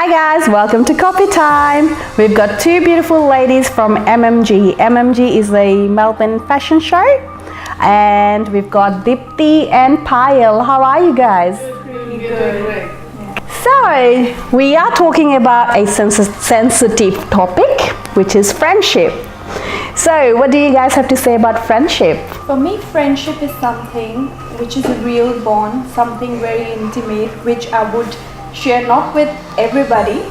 Hi guys, welcome to Coffee Time. We've got two beautiful ladies from MMG. MMG is a Melbourne fashion show. And we've got Dipti and Payal. How are you guys? Good. So, we are talking about a sensitive topic, which is friendship. So, what do you guys have to say about friendship? For me, friendship is something which is a real bond, something very intimate, which I would share not with everybody,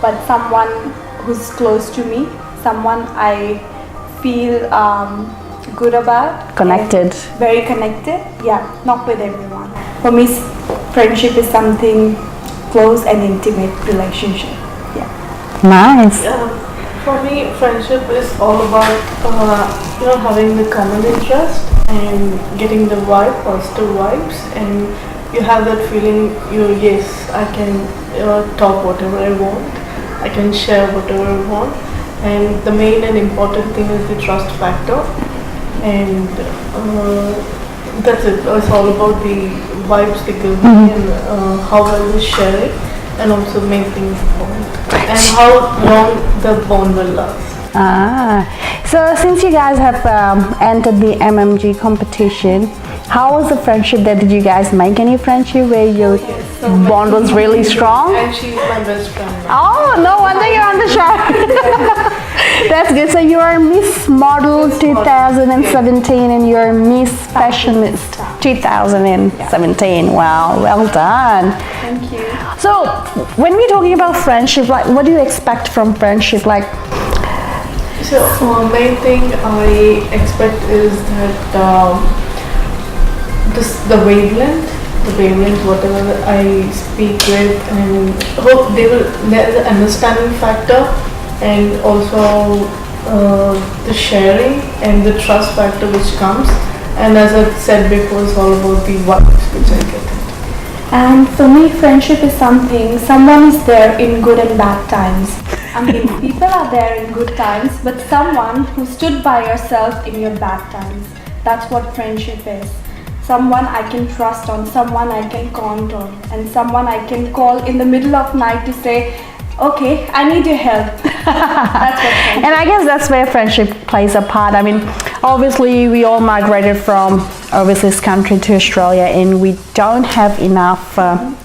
but someone who's close to me, someone I feel good about. Connected. Very connected, yeah, not with everyone. For me, friendship is something close and intimate relationship, yeah. Nice. For me, friendship is all about having the common interest and getting the positive vibes, and you have that feeling. Yes, I can talk whatever I want. I can share whatever I want, and the main and important thing is the trust factor, and that's it. It's all about the vibes they give me and how I will share it, and also make things bond, and how long the bond will last. So since you guys have entered the MMG competition, how was the friendship there? Did you guys make any friendship where your bond was really strong? And she's my best friend now. Oh, no wonder you're on the show. That's good. So you are Miss Model 2017 and you're Miss Fashionist 2017. Wow, well done. Thank you. So when we're talking about friendship, like what do you expect from friendship? So main thing I expect is that the wavelength, whatever I speak with, and hope there's an understanding factor, and also the sharing and the trust factor which comes. And as I said before, it's all about the vibes which I get. And for me, friendship is someone is there in good and bad times. I mean, people are there in good times, but someone who stood by yourself in your bad times. That's what friendship is. Someone I can trust on, someone I can count on, and someone I can call in the middle of night to say, okay, I need your help. That's what friendship. And I guess that's where friendship plays a part. I mean, obviously we all migrated from overseas country to Australia, and we don't have enough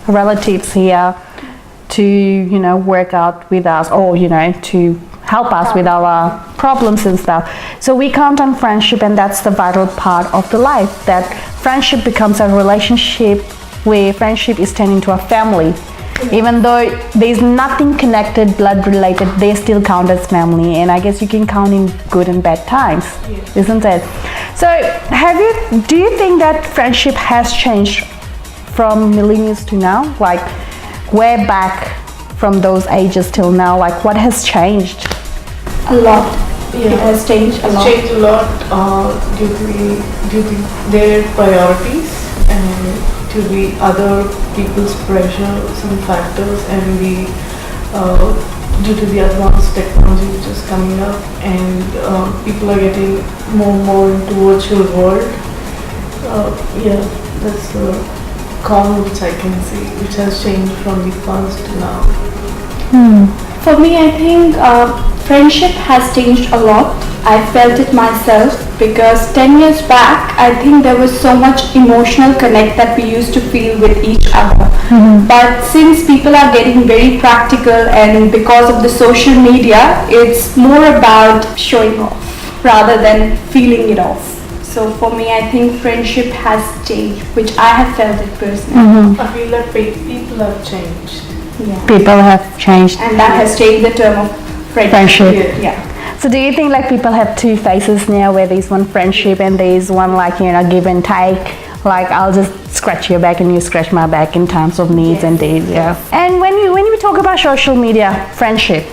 relatives here to work out with us, or to help us with our problems and stuff. So we count on friendship, and that's the vital part of the life, that friendship becomes a relationship where friendship is turned into a family. Even though there's nothing connected, blood related, they still count as family. And I guess you can count in good and bad times, isn't it? So do you think that friendship has changed from millennia to now? Like way back from those ages till now, like what has changed? A lot. Yeah. It has changed a lot. It's changed a lot due to their priorities and to the other people's pressure, some factors, and due to the advanced technology which is coming up, and people are getting more and more into virtual world. That's the common which I can see, which has changed from the past to now. For me, I think friendship has changed a lot. I felt it myself because 10 years back, I think there was so much emotional connect that we used to feel with each other. But since people are getting very practical, and because of the social media, it's more about showing off rather than feeling it off. So for me, I think friendship has changed, which I have felt it personally. I feel that people have changed. Yeah. People have changed. And that has changed the term of friendship. Yeah. So do you think like people have two faces now, where there's one friendship and there's one give and take? Like I'll just scratch your back and you scratch my back in times of needs and days, yeah. And when we talk about social media friendship,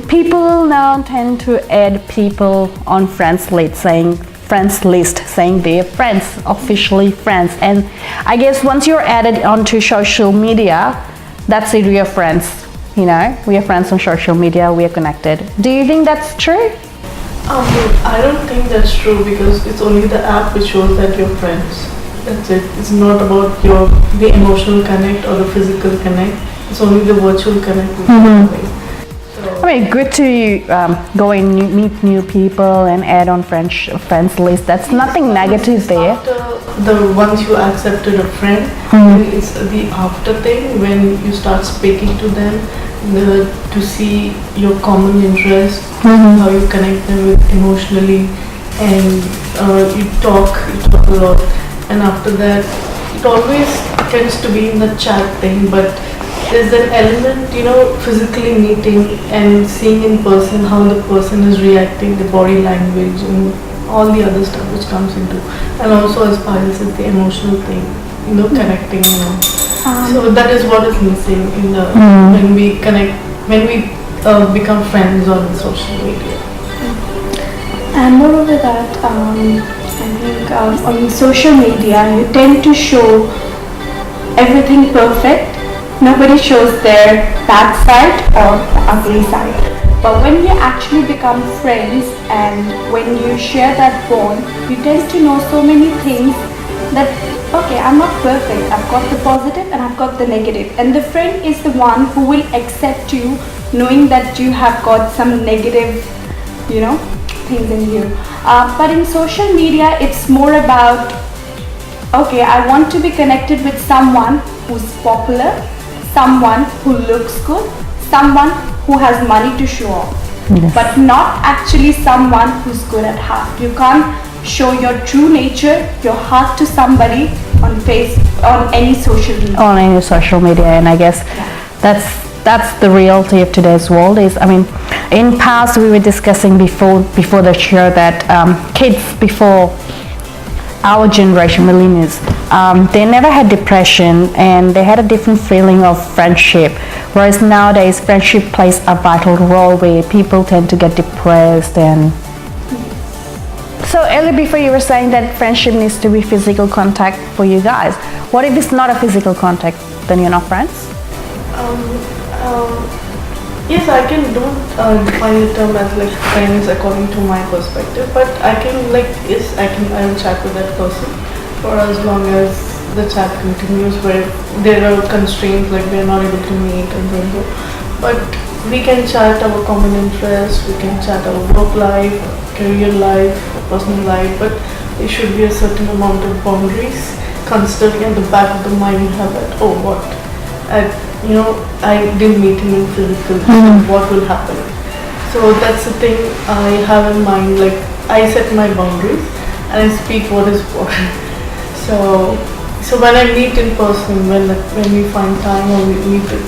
people now tend to add people on friends list saying they're friends, officially friends. And I guess once you're added onto social media, that's it, we are friends. We are friends on social media, we are connected. Do you think that's true? I don't think that's true, because it's only the app which shows that you're friends. That's it. It's not about the emotional connect or the physical connect. It's only the virtual connect we can make. So, I mean, good to go and meet new people and add on friends list. That's nothing negative there. after once you accepted a friend, then it's the after thing when you start speaking to them, to see your common interest, how you connect them with emotionally, and you talk a lot, and after that it always tends to be in the chat thing, but there's an element, physically meeting and seeing in person how the person is reacting, the body language and all the other stuff which comes into, and also as Payal said, the emotional thing, connecting, so that is what is missing in the when we connect, when we become friends on social media. And moreover that, I think on social media you tend to show everything perfect. Nobody shows their bad side or the ugly side. But when you actually become friends and when you share that bond, you tend to know so many things that, okay, I'm not perfect. I've got the positive and I've got the negative. And the friend is the one who will accept you knowing that you have got some negative, things in you. But in social media, it's more about, okay, I want to be connected with someone who's popular, someone who looks good, someone who has money to show off, but not actually someone who's good at heart. You can't show your true nature, your heart to somebody on any social media. On any social media, and I guess that's the reality of today's world. Is, I mean, in past we were discussing before the show that kids before our generation, millennials, they never had depression and they had a different feeling of friendship, whereas nowadays friendship plays a vital role where people tend to get depressed. And so earlier before you were saying that friendship needs to be physical contact for you guys. What if it's not a physical contact? Then you're not friends? Yes, I don't define the term as like friends according to my perspective, but I can I will chat with that person for as long as the chat continues, where there are constraints like we are not able to meet and so. But we can chat our common interests, we can chat our work life, career life, personal life, but there should be a certain amount of boundaries. Constantly at the back of the mind you have that, I didn't meet him in physical, so what will happen? So that's the thing I have in mind, like I set my boundaries and I speak what is what. So when I meet in person, when we find time or we meet a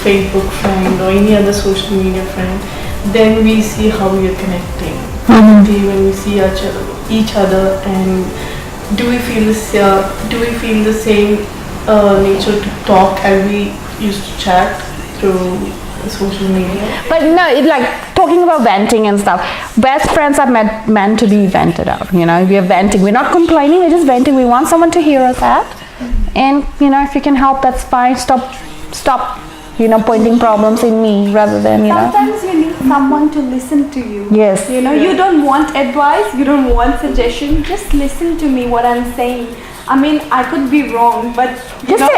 Facebook friend or any other social media friend, then we see how we are connecting. When we see each other, and do we feel the same nature to talk as we used to chat through social media? But no, it's like talking about venting and stuff. Best friends are meant to be vented out. We are venting. We're not complaining. We're just venting. We want someone to hear us out. And if you can help, that's fine. Stop. Pointing problems in me rather than Sometimes you need someone to listen to you. Yes. You don't want advice. You don't want suggestion. Just listen to me. What I'm saying. I mean, I could be wrong, but just say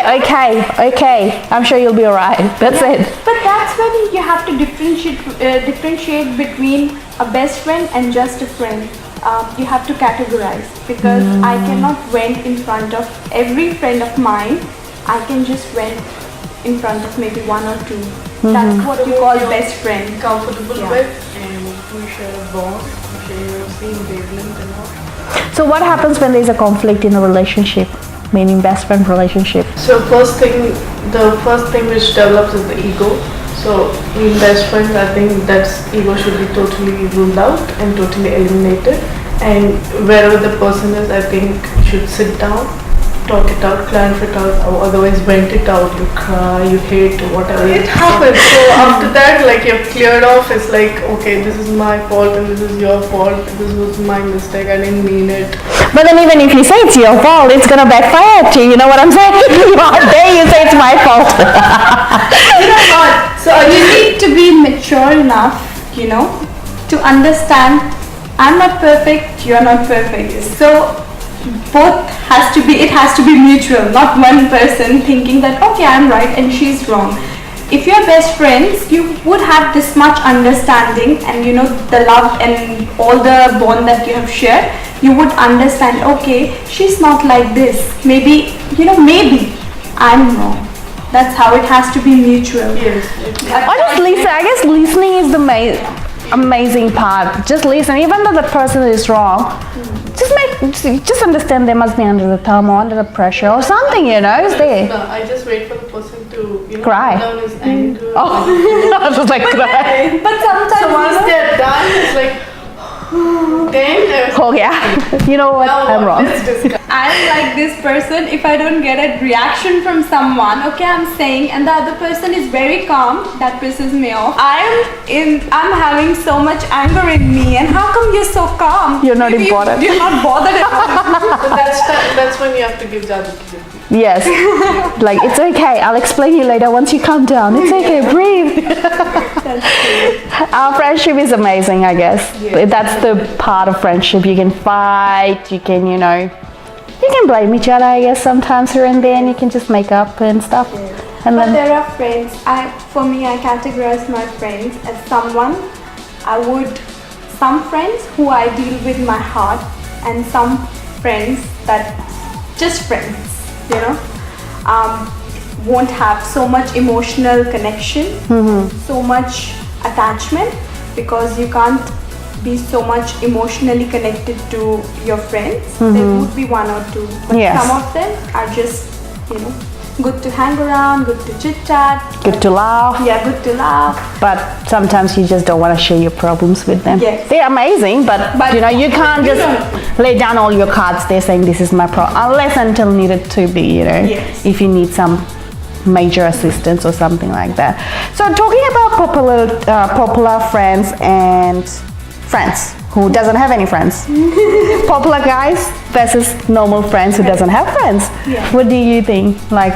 okay. I'm sure you'll be alright. That's it. But that's when you have to differentiate between a best friend and just a friend. You have to categorize, because I cannot vent in front of every friend of mine. I can just vent in front of maybe one or two. That's what you call best friend. Comfortable with, and we share a bond, we share the same wavelength and all. So what happens when there's a conflict in a relationship, meaning best friend relationship? So the first thing which develops is the ego. So in best friends, I think that ego should be totally ruled out and totally eliminated. And wherever the person is, I think you should sit down, talk it out, clarify it out, or otherwise vent it out. You cry, you hate, whatever. It happens. So after that, like you're cleared off, it's like, okay, this is my fault and this is your fault. This was my mistake. I didn't mean it. But then even if you say it's your fault, it's gonna backfire at you. You know what I'm saying? How dare you say it's my fault? So you need to be mature enough, to understand I'm not perfect, you're not perfect. So it has to be mutual, not one person thinking that, okay, I'm right and she's wrong. if you're best friends, you would have this much understanding, and you know the love and all the bond that you have shared. You would understand, okay, she's not like this. Maybe, maybe I'm wrong. That's how it has to be mutual. Yes. Or just listen. I guess listening is the amazing part. Just listen, even though the person is wrong. Just understand they must be under the thumb or under the pressure or something. It's there. No, I just wait for the person to Cry. calm down his anger. Oh, I was just like cry. But sometimes, So once they're done, it's like, then Oh yeah. You know what? I'm wrong. Let's discuss. I'm like this person. If I don't get a reaction from someone, okay, I'm saying, and the other person is very calm, that pisses me off. I'm having so much anger in me, and how come you're so calm? You're not important. You're not bothered at all. So that's when you have to give the other kid. Yes. Like, it's okay. I'll explain you later once you calm down. It's okay. Breathe. Our friendship is amazing, I guess. Yeah. That's the part of friendship. You can fight. You can, you can blame each other, I guess, sometimes here and there, and you can just make up and stuff. And But then, there are friends. For me, I categorize my friends as some friends who I deal with my heart, and some friends that just friends, won't have so much emotional connection, so much attachment, because you can't be so much emotionally connected to your friends. There would be one or two, but Yes. some of them are just, good to hang around, good to chit chat. good to laugh. Yeah, good to laugh. But sometimes you just don't want to share your problems with them. Yes. They're amazing, but you can't you just lay down all your cards there saying this is my problem, unless until needed to be, Yes. if you need some major assistance or something like that. So talking about popular friends and friends who doesn't have any friends. Popular guys versus normal friends who doesn't have friends. Yeah. What do you think? Like,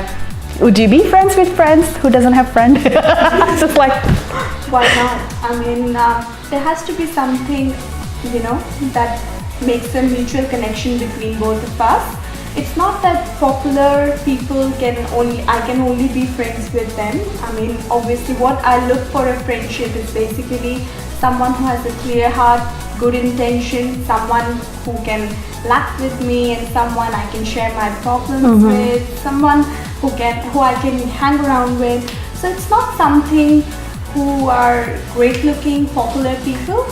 would you be friends with friends who doesn't have friends? Just like, Why not? I mean, there has to be something, that makes a mutual connection between both of us. It's not that popular people I can only be friends with them. I mean, obviously what I look for a friendship is basically someone who has a clear heart, good intention, someone who can laugh with me, and someone I can share my problems with, someone who I can hang around with. So it's not something who are great looking popular people.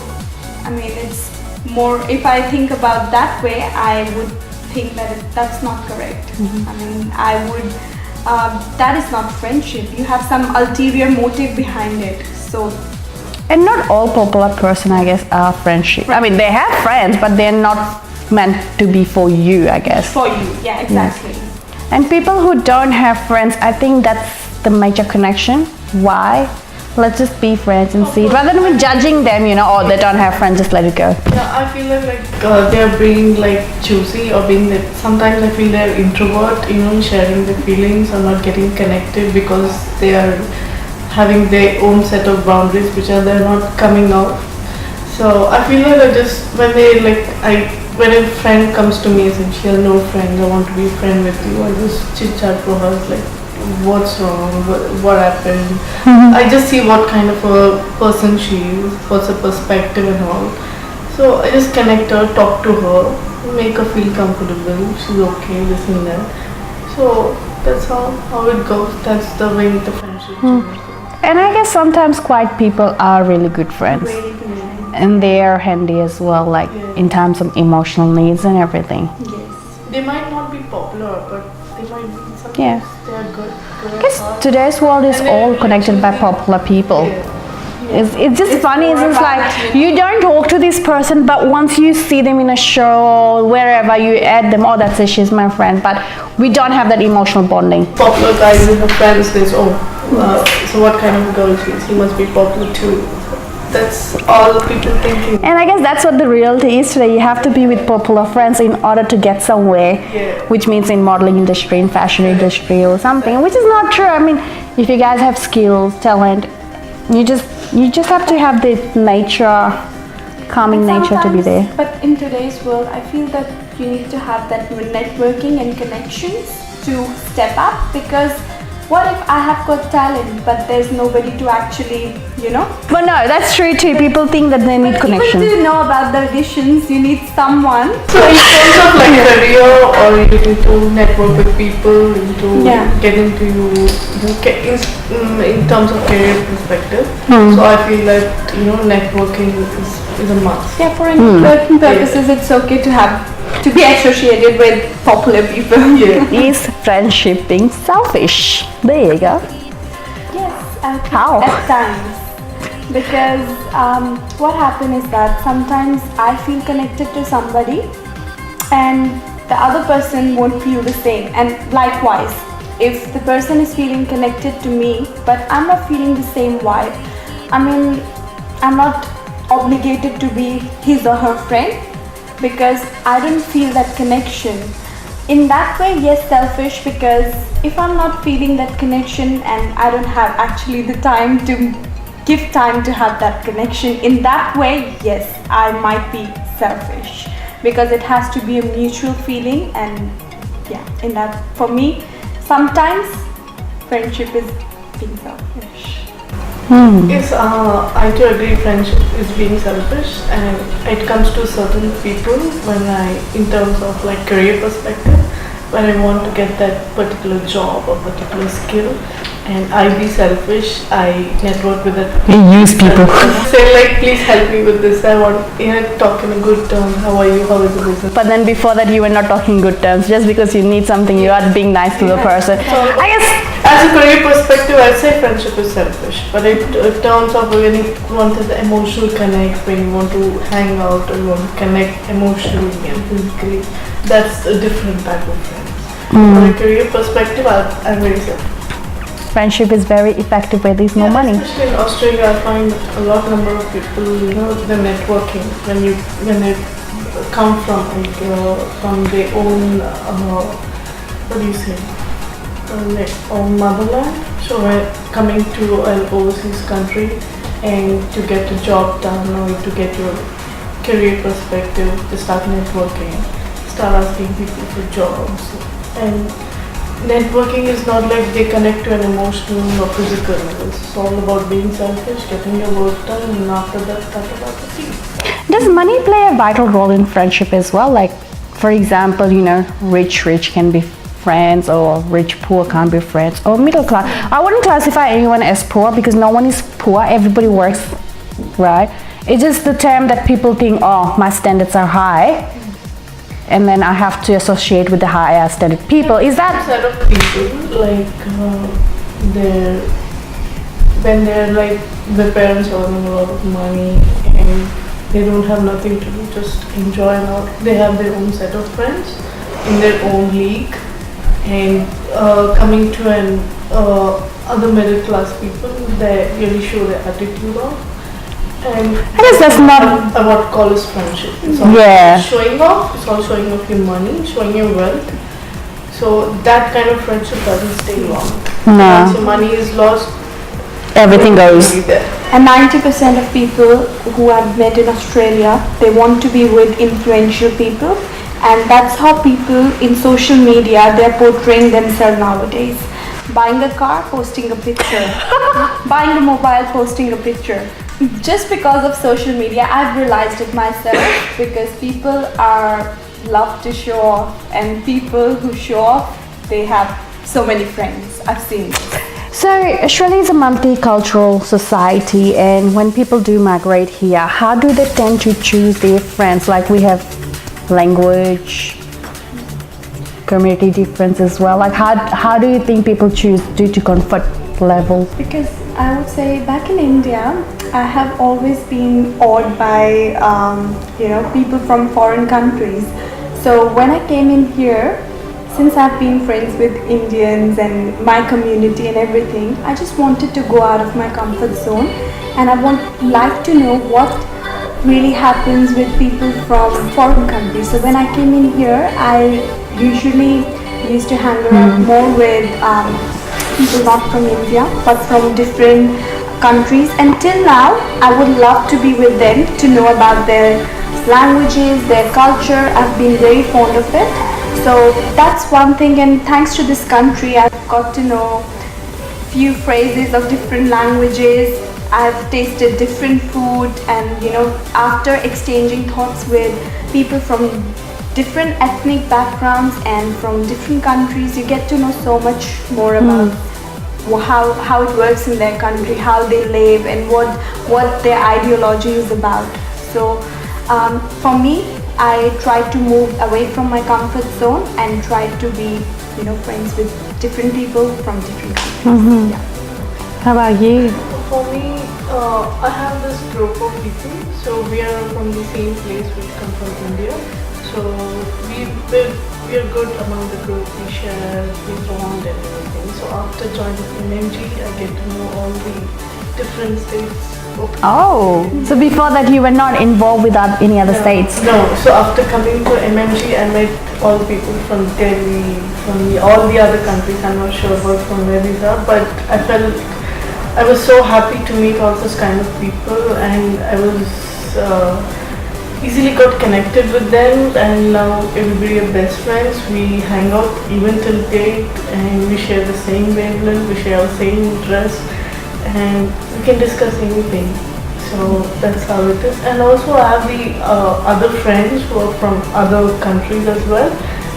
I mean, it's more, if I think about that way, I would think that that's not correct. I mean, that is not friendship. You have some ulterior motive behind it. So and not all popular person, I guess, are friendship. I mean, they have friends, but they're not meant to be for you, I guess. for you, yeah, exactly. And people who don't have friends, I think that's the major connection. Why? Let's just be friends and see. Rather than we judging them, they don't have friends, just let it go. Yeah, I feel like they're being like choosy, or being that sometimes I feel they're introvert, sharing their feelings or not getting connected because they are having their own set of boundaries which they're not coming out. So I feel like when a friend comes to me and says she has no friends, I want to be a friend with you, I just chit chat for her, like what's wrong, what happened. I just see what kind of a person she is, what's her perspective and all. So I just connect her, talk to her, make her feel comfortable, she's okay, this and that. So that's how it goes. That's the way the friendship goes. And I guess sometimes quiet people are really good friends. Very good. And they are handy as well, like in terms of emotional needs and everything. Yes. They might not be popular, but they might be sometimes they are good. I guess today's world is all connected by popular people. It's just funny. It's just like you don't talk to this person, but once you see them in a show or wherever, you add them. Oh, that's it. She's my friend. But we don't have that emotional bonding. Popular guys and her friends, there's so what kind of girl she is? He must be popular too. That's all people thinking. And I guess that's what the reality is today. You have to be with popular friends in order to get somewhere, which means in modeling industry, in fashion industry or something, which is not true. I mean, if you guys have skills, talent, you just have to have the nature, calming nature to be there. But in today's world, I feel that you need to have that networking and connections to step up, because what if I have got talent but there's nobody to actually, But no, that's true too. People think that they need but connection. even to know about the auditions, you need someone. So in terms of like career, or you need to network with people, get into in terms of career perspective. So I feel like networking is a must. Yeah, for networking purposes, it's okay to be associated with popular people. Yeah. Is friendship being selfish? There you go. Yes, I think How? at times. Because what happens is that sometimes I feel connected to somebody and the other person won't feel the same. And likewise, if the person is feeling connected to me but I'm not feeling the same vibe, I mean, I'm not obligated to be his or her friend because I don't feel that connection. In that way, yes, selfish, because if I'm not feeling that connection and I don't have actually the time to give time to have that connection, in that way, yes, I might be selfish because it has to be a mutual feeling. And yeah, in that, for me, sometimes friendship is being selfish. Yes, I do agree friendship is being selfish, and it comes to certain people in terms of like career perspective, when I want to get that particular job or particular skill, and I be selfish, I network with that. Use people. Say like, please help me with this. I want talk in a good term. How are you? How is the business? But then before that, you were not talking good terms. Just because you need something, you are being nice to the person. I guess. As a career perspective, I'd say friendship is selfish. But in terms of when you want the emotional connect, when you want to hang out or you want to connect emotionally and physically, that's a different type of friends. From a career perspective, I'm very selfish. Friendship is very effective where there's no money. Especially in Australia, I find a lot number of people, the networking when they come from their own what do you say? Their own motherland. So when coming to an overseas country and to get a job done or to get your career perspective, to start networking, start asking people for jobs, and networking is not like they connect to an emotional or physical level. It's all about being selfish, getting your work done, and after that, start about the team. Does money play a vital role in friendship as well? Like, for example, rich can be friends, or rich poor can't be friends, or middle class. I wouldn't classify anyone as poor because no one is poor. Everybody works, right? It's just the term that people think, oh, my standards are high, and then I have to associate with the higher standard people. Is that set of people like when they're like the parents earning a lot of money and they don't have nothing to do, just enjoy and they have their own set of friends in their own league, and coming to an other middle class people, they really show their attitude off. And I guess that's not what call is friendship. It's all showing off. It's all showing off your money, showing your wealth. So that kind of friendship doesn't stay long. No. Once your money is lost, everything goes. And 90% of people who I've met in Australia, they want to be with influential people, and that's how people in social media, they're portraying themselves nowadays. Buying a car, posting a picture. Buying a mobile, posting a picture. Just because of social media, I've realized it myself, because people love to show off, and people who show off, they have so many friends. I've seen this. So Australia is a multicultural society, and when people do migrate here, how do they tend to choose their friends? Like, we have language, community difference as well. Like, how do you think people choose due to comfort level? Because I would say back in India, I have always been awed by people from foreign countries. So when I came in here, since I've been friends with Indians and my community and everything, I just wanted to go out of my comfort zone, and I like to know what really happens with people from foreign countries. So when I came in here, I usually used to hang around more with people not from India but from different countries, and till now I would love to be with them, to know about their languages, their culture. I've been very fond of it. So that's one thing, and thanks to this country, I've got to know few phrases of different languages. I've tasted different food, and after exchanging thoughts with people from different ethnic backgrounds and from different countries, you get to know so much more about how it works in their country, how they live, and what their ideology is about. So for me, I try to move away from my comfort zone and try to be friends with different people from different countries. Yeah. How about you? For me, I have this group of people. So we are from the same place. We come from India. So we're good among the group. We share, we bond and everything. So after joining MMG, I get to know all the different states. Oh, so before that you were not involved with any other states? No. So after coming to MMG, I met all the people from Delhi, from all the other countries. I'm not sure about from where these are, but I was so happy to meet all those kind of people, and I was easily got connected with them, and now everybody are best friends. We hang out even till date, and we share the same wavelength, we share the same interests, and we can discuss anything. So that's how it is. And also I have the other friends who are from other countries as well,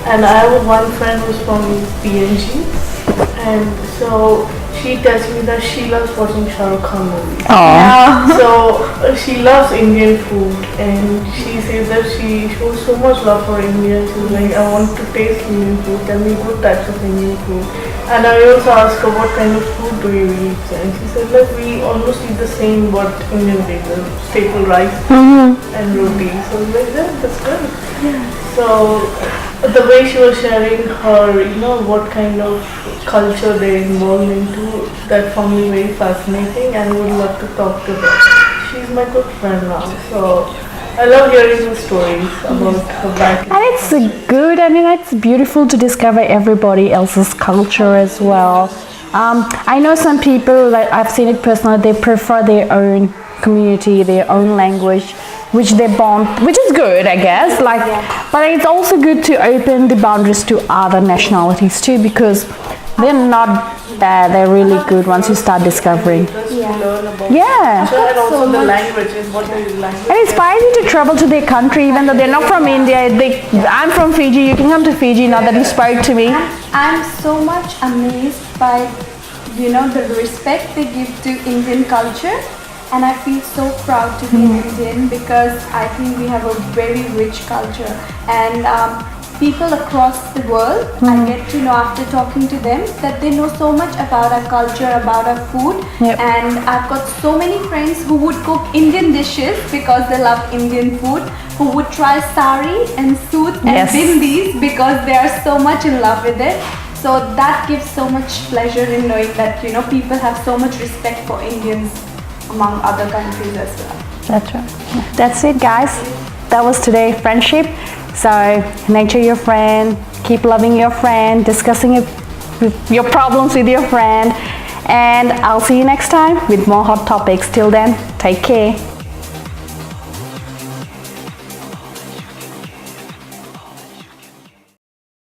and I have one friend who's from PNG, and so she tells me that she loves watching Shah Rukh Khan movies. So she loves Indian food, and she says that she shows so much love for India. She's like, I want to taste Indian food. Tell me good types of Indian food. And I also asked her, what kind of food do you eat? And she said, like, we almost eat the same what Indian people, staple rice and roti. So I was like, yeah, that's good. So the way she was sharing her, what kind of culture they're involved into, that found me very fascinating, and would love to talk to her. She's my good friend now, so I love hearing the stories about her back. And it's good, it's beautiful to discover everybody else's culture as well. I know some people, like I've seen it personally, they prefer their own community, their own language, which they bond, which is good, I guess. But it's also good to open the boundaries to other nationalities too, because they're not bad. They're really good once you start discovering. Yeah. And also the languages, what is language? And it inspires you to travel to their country, even though they're not from India. I'm from Fiji. You can come to Fiji now that you spoke to me. I'm so much amazed by the respect they give to Indian culture. And I feel so proud to be Indian, because I think we have a very rich culture, and people across the world, I get to know after talking to them that they know so much about our culture, about our food. And I've got so many friends who would cook Indian dishes because they love Indian food, who would try sari and soot and bindis because they are so much in love with it. So that gives so much pleasure in knowing that people have so much respect for Indians among other countries as well. That's right. That's it, guys. That was today, friendship. So nurture your friend, keep loving your friend, discussing your problems with your friend, and I'll see you next time with more hot topics. Till then, take care.